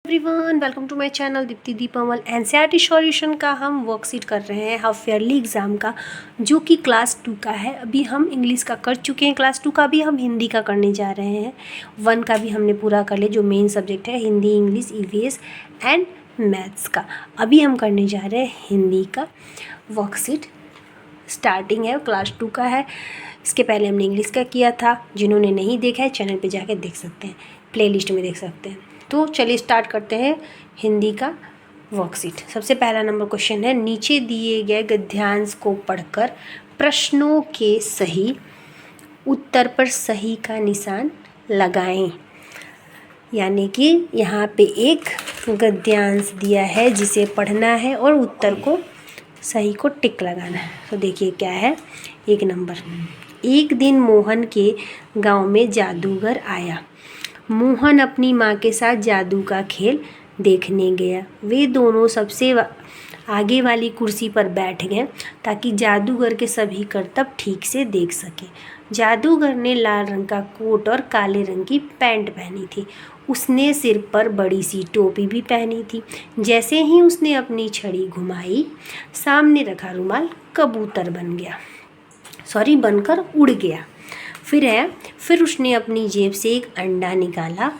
Everyone, welcome to my channel Deepti Deepmal. NCERT solution का हम worksheet कर रहे हैं हाफ ईयरली एग्ज़ाम का, जो कि क्लास 2 का है। अभी हम इंग्लिश का कर चुके हैं, क्लास 2 का भी हम हिंदी का करने जा रहे हैं। 1 का भी हमने पूरा कर लिया, जो मेन सब्जेक्ट है Hindi, English, EVS and maths का। अभी हम करने जा रहे हैं हिंदी का वर्कशीट। स्टार्टिंग है, क्लास 2 का है। इसके पहले हमने इंग्लिश का किया था। जिन्होंने नहीं देखा है चैनल पे जाकर देख सकते हैं, प्लेलिस्ट में देख सकते हैं। तो चलिए स्टार्ट करते हैं हिंदी का वर्कशीट। सबसे पहला नंबर क्वेश्चन है, नीचे दिए गए गद्यांश को पढ़कर प्रश्नों के सही उत्तर पर सही का निशान लगाएं। यानी कि यहाँ पे एक गद्यांश दिया है जिसे पढ़ना है और उत्तर को सही को टिक लगाना है। तो देखिए क्या है। 1 नंबर, एक दिन मोहन के गांव में जादूगर आया। मोहन अपनी माँ के साथ जादू का खेल देखने गया। वे दोनों सबसे आगे वाली कुर्सी पर बैठ गए ताकि जादूगर के सभी करतब ठीक से देख सके। जादूगर ने लाल रंग का कोट और काले रंग की पैंट पहनी थी। उसने सिर पर बड़ी सी टोपी भी पहनी थी। जैसे ही उसने अपनी छड़ी घुमाई, सामने रखा रुमाल कबूतर बनकर उड़ गया। फिर उसने अपनी जेब से एक अंडा निकाला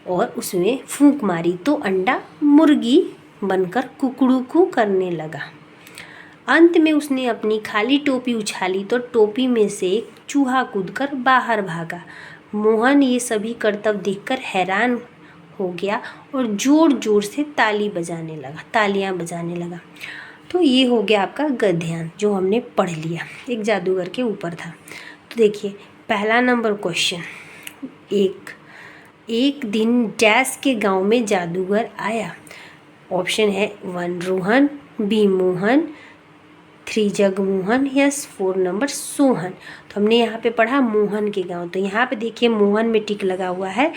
और उसमें फूंक मारी तो अंडा मुर्गी बनकर कुकड़ूकू करने लगा। अंत में उसने अपनी खाली टोपी उछाली तो टोपी में से एक चूहा कूदकर बाहर भागा। मोहन ये सभी करतब देखकर हैरान हो गया और जोर जोर से तालियां बजाने लगा। तो ये हो गया आपका गद्यांश, जो हमने पढ़ लिया, एक जादूगर के ऊपर था। तो देखिए पहला नंबर क्वेश्चन, एक दिन डैश के गांव में जादूगर आया। ऑप्शन है 1 रोहन, बी मोहन, 3 जगमोहन या 4 नंबर सोहन। तो हमने यहाँ पे पढ़ा मोहन के गांव। तो यहाँ पे देखिए मोहन में टिक लगा हुआ है।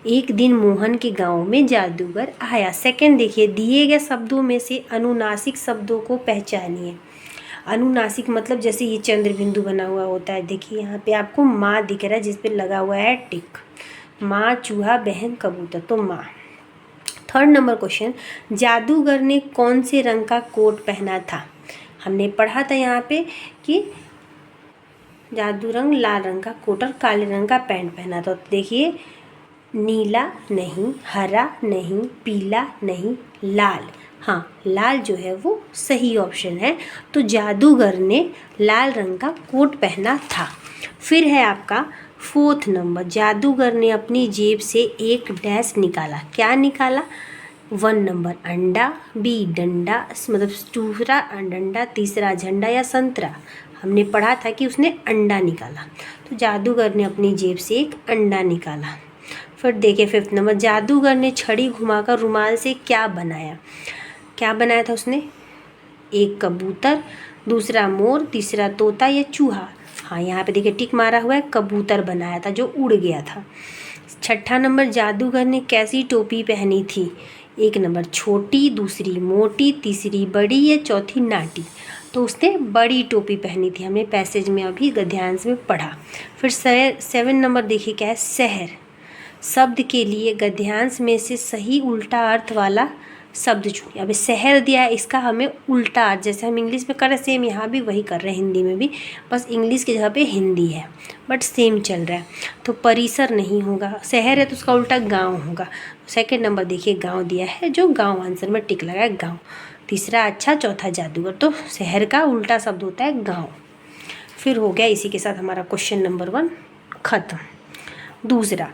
एक दिन मोहन के गांव में जादूगर आया। सेकंड देखिए, दिए गए शब्दों में से अनुनासिक शब्दों को पहचानिए। अनुनासिक मतलब जैसे ये चंद्र बिंदु बना हुआ होता है। देखिए यहाँ पे आपको माँ दिख रहा है जिस पे लगा हुआ है टिक। माँ, चूहा, बहन, कबूतर, तो माँ। थर्ड नंबर क्वेश्चन, जादूगर ने कौन से रंग का कोट पहना था। हमने पढ़ा था यहाँ पे कि जादू लाल रंग का कोट और काले रंग का पैंट पहना था। तो देखिए नीला नहीं, हरा नहीं, पीला नहीं, लाल। हाँ, लाल जो है वो सही ऑप्शन है। तो जादूगर ने लाल रंग का कोट पहना था। फिर है आपका 4th नंबर, जादूगर ने अपनी जेब से एक डैश निकाला। क्या निकाला? 1 नंबर अंडा, बी डंडा, मतलब दूसरा डंडा, तीसरा झंडा या संतरा। हमने पढ़ा था कि उसने अंडा निकाला। तो जादूगर ने अपनी जेब से एक अंडा निकाला। फिर देखिए 5th नंबर, जादूगर ने छड़ी घुमाकर रुमाल से क्या बनाया था उसने? एक कबूतर, दूसरा मोर, तीसरा तोता या चूहा। हाँ, यहाँ पे देखिए टिक मारा हुआ है, कबूतर बनाया था जो उड़ गया था। 6ठा नंबर, जादूगर ने कैसी टोपी पहनी थी? 1 नंबर छोटी, दूसरी मोटी, तीसरी बड़ी या चौथी नाटी। तो उसने बड़ी टोपी पहनी थी, हमने पैसेज में अभी गद्यांश में पढ़ा। फिर 7 नंबर देखिए क्या है, शहर शब्द के लिए गद्यांश में से सही उल्टा अर्थ वाला शब्द चुनिए। अब शहर दिया है, इसका हमें उल्टा अर्थ, जैसे हम इंग्लिश में कर रहे हैं सेम यहाँ भी वही कर रहे हैं, हिंदी में भी, बस इंग्लिश की जगह पे हिंदी है, बट सेम चल रहा है। तो परिसर नहीं होगा, शहर है तो उसका उल्टा गांव होगा। 2nd नंबर देखिए गांव दिया है, जो गांव आंसर में टिक लगा है गांव। तीसरा अच्छा, चौथा जादूगर। तो शहर का उल्टा शब्द होता है गाँव। फिर हो गया इसी के साथ हमारा क्वेश्चन नंबर 1 खत्म। दूसरा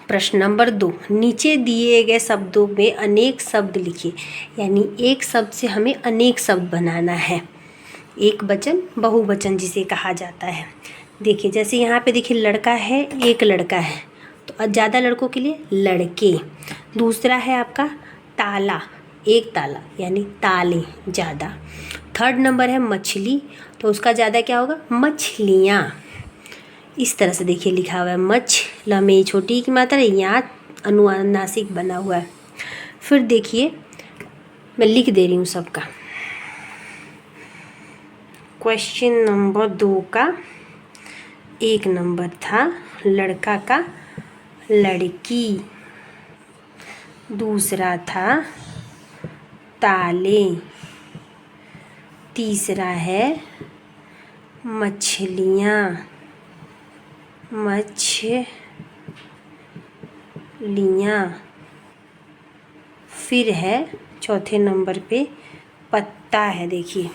प्रश्न नंबर 2, नीचे दिए गए शब्दों में अनेक शब्द लिखिए। यानी एक शब्द से हमें अनेक शब्द बनाना है। एक वचन, बहुवचन जिसे कहा जाता है। देखिए जैसे यहाँ पे देखिए लड़का है, एक लड़का है, तो ज़्यादा लड़कों के लिए लड़के। दूसरा है आपका ताला, एक ताला यानी ताले ज़्यादा। 3rd नंबर है मछली, तो उसका ज़्यादा क्या होगा? मछलियाँ। इस तरह से देखिए लिखा हुआ है, ल में छोटी की मात्रा, यहाँ अनुनासिक बना हुआ है। फिर देखिए मैं लिख दे रही हूँ सबका। क्वेश्चन नंबर 2 का 1 नंबर था लड़का का लड़की, दूसरा था ताले, तीसरा है मछलियाँ, फिर है चौथे नंबर पे पत्ता है, देखिए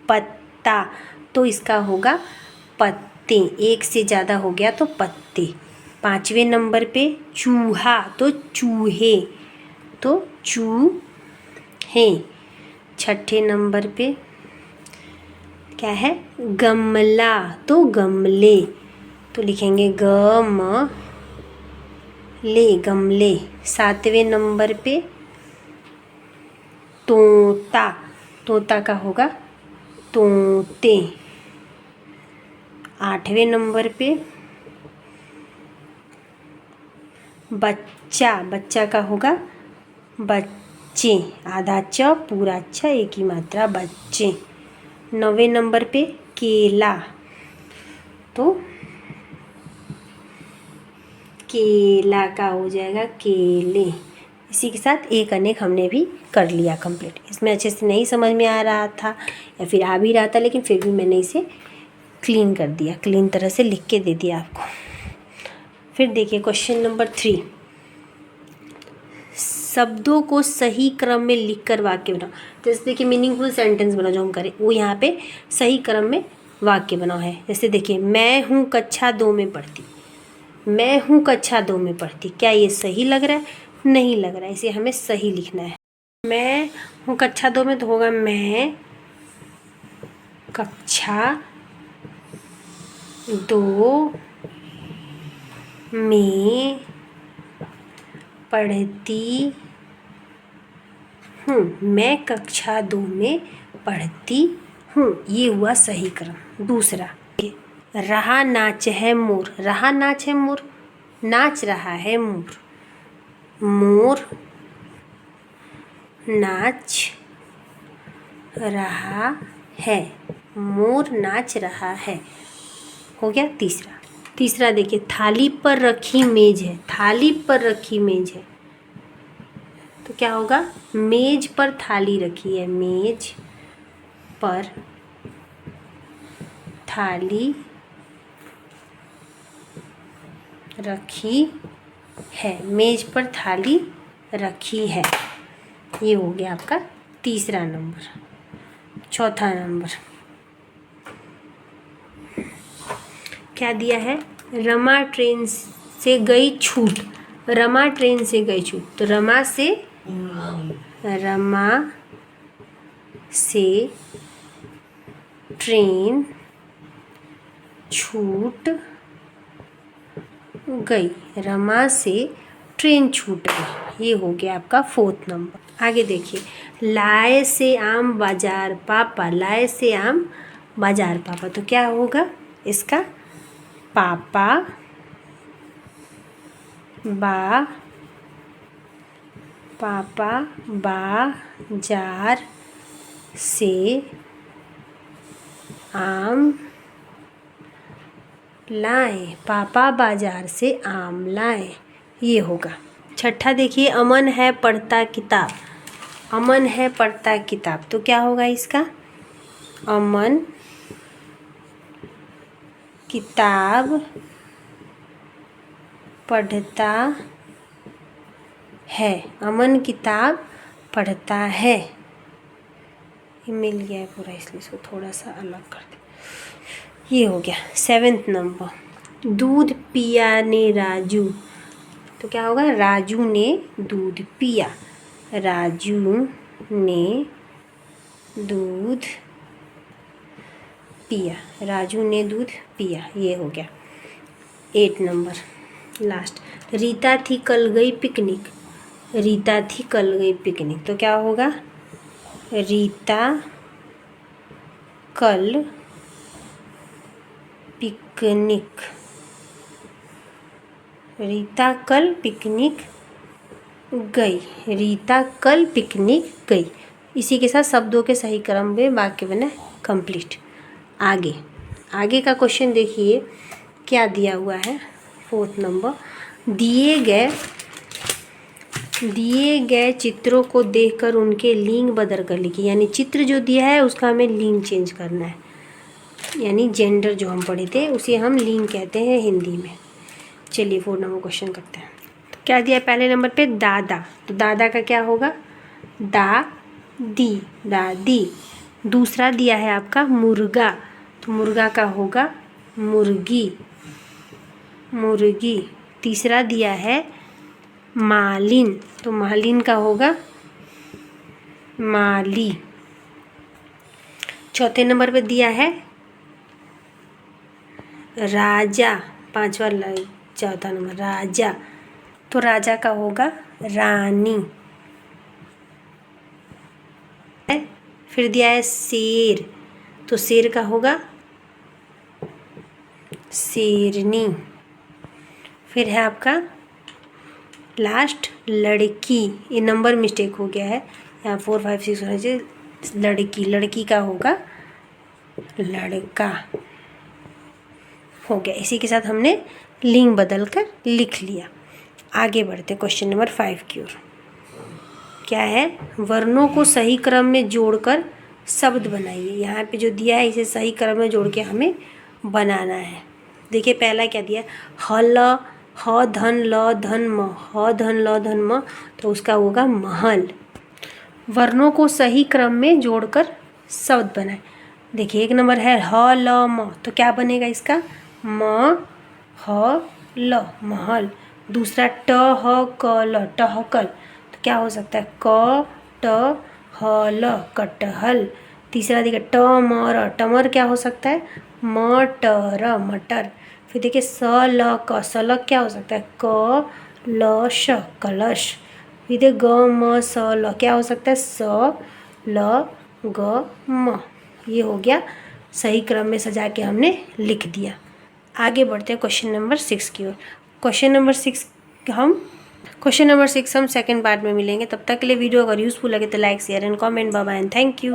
पत्ता, तो इसका होगा पत्ते, एक से ज़्यादा हो गया तो पत्ते। पाँचवें नंबर पे चूहा, तो चूहे, तो चूहे। छठे नंबर पे क्या है, गमला, तो गमले, तो लिखेंगे गमले। सातवें नंबर पे तोता, तोता का होगा तोते। आठवें नंबर पे बच्चा, बच्चा का होगा बच्चे, आधा च पूरा च एक ही मात्रा, बच्चे। नौवें नंबर पे केला, तो केला का हो जाएगा केले। इसी के साथ एक अनेक हमने भी कर लिया कंप्लीट। इसमें अच्छे से नहीं समझ में आ रहा था या फिर आ भी रहा था, लेकिन फिर भी मैंने इसे क्लीन कर दिया, क्लीन तरह से लिख के दे दिया आपको। फिर देखिए क्वेश्चन नंबर 3, शब्दों को सही क्रम में लिखकर वाक्य बनाओ। जैसे देखिए मीनिंगफुल सेंटेंस बनाओ जो हम करें, वो यहाँ पे सही क्रम में वाक्य बनाओ है। जैसे देखिए मैं हूँ कक्षा 2 में पढ़ती, मैं हूँ कक्षा 2 में पढ़ती, क्या ये सही लग रहा है? नहीं लग रहा है, इसे हमें सही लिखना है। मैं हूँ कक्षा 2 में तो होगा मैं कक्षा 2 में पढ़ती हूँ, मैं कक्षा 2 में पढ़ती हूँ, ये हुआ सही क्रम। दूसरा रहा नाच है मोर, रहा नाच है मोर, नाच रहा है मोर, मोर नाच रहा है, मोर नाच रहा है, हो गया तीसरा। तीसरा देखिए थाली पर रखी मेज है, थाली पर रखी मेज है, तो क्या होगा, मेज पर थाली रखी है, मेज पर थाली रखी है, मेज पर थाली रखी है, ये हो गया आपका तीसरा नंबर। चौथा नंबर क्या दिया है, रमा ट्रेन से गई छूट, रमा ट्रेन से गई छूट, तो रमा से ट्रेन छूट गई, रमा से ट्रेन छूट गई, ये हो गया आपका फोर्थ नंबर। आगे देखिए लाए से आम बाजार पापा, लाए से आम बाजार पापा, तो क्या होगा इसका, पापा बाजार से आम लाए, पापा बाजार से आम लाए, ये होगा। छठा देखिए अमन है पढ़ता किताब, अमन है पढ़ता किताब, तो क्या होगा इसका, अमन किताब पढ़ता है, अमन किताब पढ़ता है, ये मिल गया है पूरा, इसलिए इसको थोड़ा सा अलग कर दे, ये हो गया। सेवेंथ नंबर दूध पिया ने राजू, तो क्या होगा, राजू ने दूध पिया, राजू ने दूध पिया, राजू ने दूध पिया, ये हो गया। 8 नंबर लास्ट, रीता थी कल गई पिकनिक, रीता थी कल गई पिकनिक, तो क्या होगा, रीता कल पिकनिक, रीता कल पिकनिक गई, रीता कल पिकनिक गई। इसी के साथ शब्दों के सही क्रम में वाक्य बने कंप्लीट। आगे का क्वेश्चन देखिए क्या दिया हुआ है। 4th नंबर, दिए गए दिए गए चित्रों को देखकर उनके लिंग बदल कर लिखिए, यानी चित्र जो दिया है उसका हमें लिंग चेंज करना है, यानी जेंडर जो हम पढ़े थे उसे हम लिंग कहते हैं हिंदी में। चलिए 4 नंबर क्वेश्चन करते हैं। तो क्या दिया है पहले नंबर पे? दादा, तो दादा का क्या होगा? दादी, दादी। दूसरा दिया है आपका मुर्गा, तो मुर्गा का होगा मुर्गी, मुर्गी। तीसरा दिया है मालिन, तो मालिन का होगा माली। चौथे नंबर पे दिया है राजा, चौथा नंबर राजा, तो राजा का होगा रानी। फिर दिया है शेर, तो शेर का होगा शेरनी। फिर है आपका लास्ट लड़की, ये नंबर मिस्टेक हो गया है, यहाँ 4 5 6 होना चाहिए। लड़की, लड़की का होगा लड़का हो गया। इसी के साथ हमने लिंग बदल कर लिख लिया। आगे बढ़ते क्वेश्चन नंबर 5 की ओर। क्या है? वर्णों को सही क्रम में जोड़कर शब्द बनाइए। यहाँ पे जो दिया है इसे सही क्रम में जोड़ के हमें बनाना है। देखिए पहला क्या दिया है? हल, ह धन ल धन म, ह धन ल धन म, तो उसका होगा महल। वर्णों को सही क्रम में जोड़कर शब्द बनाए। देखिए एक नंबर है ह ल म, तो क्या बनेगा इसका? म ह ल महल। दूसरा ट ह क ल टहकल, तो क्या हो सकता है? क ट ह ल कटहल। तीसरा देखिए ट म र, टमर क्या हो सकता है? मटर, मटर। फिर देखिए स ल क, सलक क्या हो सकता है? क ल श कलश। फिर देखिए ग म स ल, क्या हो सकता है? स ल ग म। ये हो गया, सही क्रम में सजा के हमने लिख दिया। आगे बढ़ते हैं क्वेश्चन नंबर 6 की ओर। क्वेश्चन नंबर 6 हम सेकंड पार्ट में मिलेंगे। तब तक के लिए वीडियो अगर यूज़फुल लगे तो like share and comment. Bye bye and thank you.